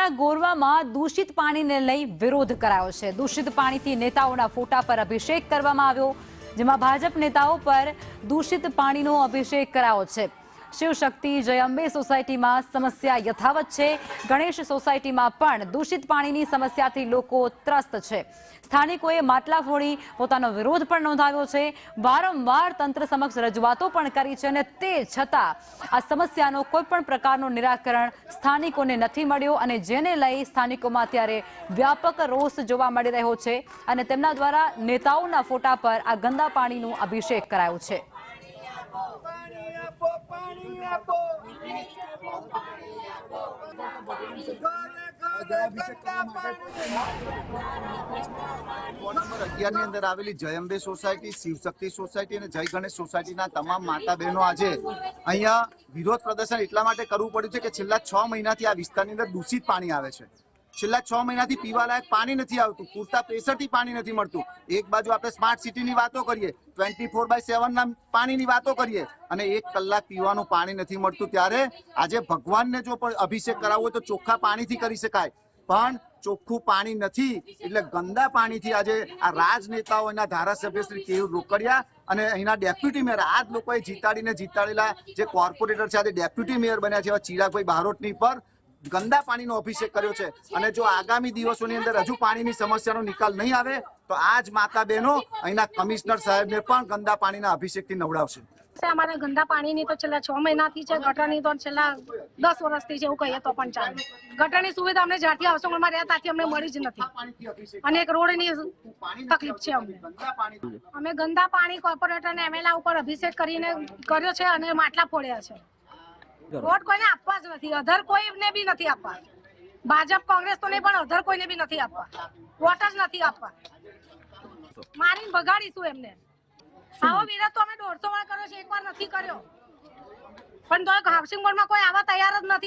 સુરતના ગોરવામાં દૂષિત પાણીને લઈ વિરોધ કરાયો છે। દૂષિત પાણીથી નેતાઓના ફોટા પર અભિષેક કરવામાં આવ્યો, જેમાં ભાજપ નેતાઓ પર દૂષિત પાણીનો અભિષેક કરાયો છે। શિવશક્તિ જય અંબે સોસાયટીમાં સમસ્યા યથાવત છે। ગણેશ સોસાયટીમાં પણ દૂષિત પાણીની સમસ્યાથી લોકો ત્રસ્ત છે। સ્થાનિકોએ માટલા ફોડી પોતાનો વિરોધ પણ નોંધાવ્યો છે। વારંવાર તંત્ર સમક્ષ રજૂઆતો પણ કરી છે અને તે છતાં આ સમસ્યાનો કોઈ પણ પ્રકારનું નિરાકરણ સ્થાનિકોને નથી મળ્યો અને જેને લઈ સ્થાનિકોમાં અત્યારે વ્યાપક રોષ જોવા મળી રહ્યો છે અને તેમના દ્વારા નેતાઓના ફોટા પર આ ગંદા પાણીનો અભિષેક કરાયો છે। અંદર આવેલી જય અંબે સોસાયટી, શિવશક્તિ સોસાયટી અને જય ગણેશ સોસાયટીના તમામ માતા બહેનો આજે અહીંયા વિરોધ પ્રદર્શન એટલા માટે કરવું પડ્યું છે કે છેલ્લા 6 મહિનાથી આ વિસ્તારની અંદર દૂષિત પાણી આવે છે। છેલ્લા 6 મહિનાથી પીવાલાયક પાણી નથી આવતું, પૂરતા પ્રેશરથી પાણી નથી મળતું। એક બાજુ આપણે સ્માર્ટ સિટીની વાતો કરીએ, 24/7 ના પાણીની વાતો કરીએ અને 1 કલાક પીવાનું પાણી નથી મળતું, ત્યારે આજે ભગવાનને જો પણ અભિષેક કરાવવો હોય તો ચોખ્ખા પાણીથી કરી શકાય, પણ ચોખ્ખું પાણી નથી એટલે ગંદા પાણીથી આજે આ રાજનેતાઓ, એના ધારાસભ્ય શ્રી કેયુર રોકડિયા અને અહીંના ડેપ્યુટી મેયર, આ જ લોકોએ જીતાડેલા જે કોર્પોરેટર છે આજે ડેપ્યુટી મેયર બન્યા છે એવા ચિરાગભાઈ બારોટની પર ગંદા પાણીનો અભિષેક કર્યો છે। અને જો આગામી દિવસોની અંદર હજુ પાણીની સમસ્યાનો નિકાલ નહીં આવે તો આ જ માતા બહેનો અહીંના કમિશનર સાહેબને પણ ગંદા પાણીના અભિષેકથી નવડાવશે। અમારે ગંદા પાણીની તો છેલ્લા 6 મહિનાથી છે, ગટરની તો છેલ્લા 10 વર્ષથી છે, એવું કહીએ તો પણ ચાલે। ગટરની સુવિધા અમને જ્યારથી આવસંગમાં રહ્યા ત્યાંથી અમને મળી જ નથી અને એક રોડની તકલીફ છે અમને। અમે ગંદા પાણી કોર્પોરેટર અને એમએલએ ઉપર અભિષેક કરીને કર્યો છે અને માટલા ફોડ્યા છે। વોટ કોઈને આપવા જ નથી, અધર કોઈને બી નથી આપવા, ભાજપ કોંગ્રેસ તો નહીં પણ અધર કોઈને બી નથી આપવા, વોટ જ નથી આપવા, મારીને ભગાડીશું એમને। આવો વિરોધ તો અમે 150 વાર કર્યો છે, 1 વાર નથી કર્યો, પણ તો હાઉસિંગ બોર્ડમાં કોઈ આવા તૈયાર જ નથી।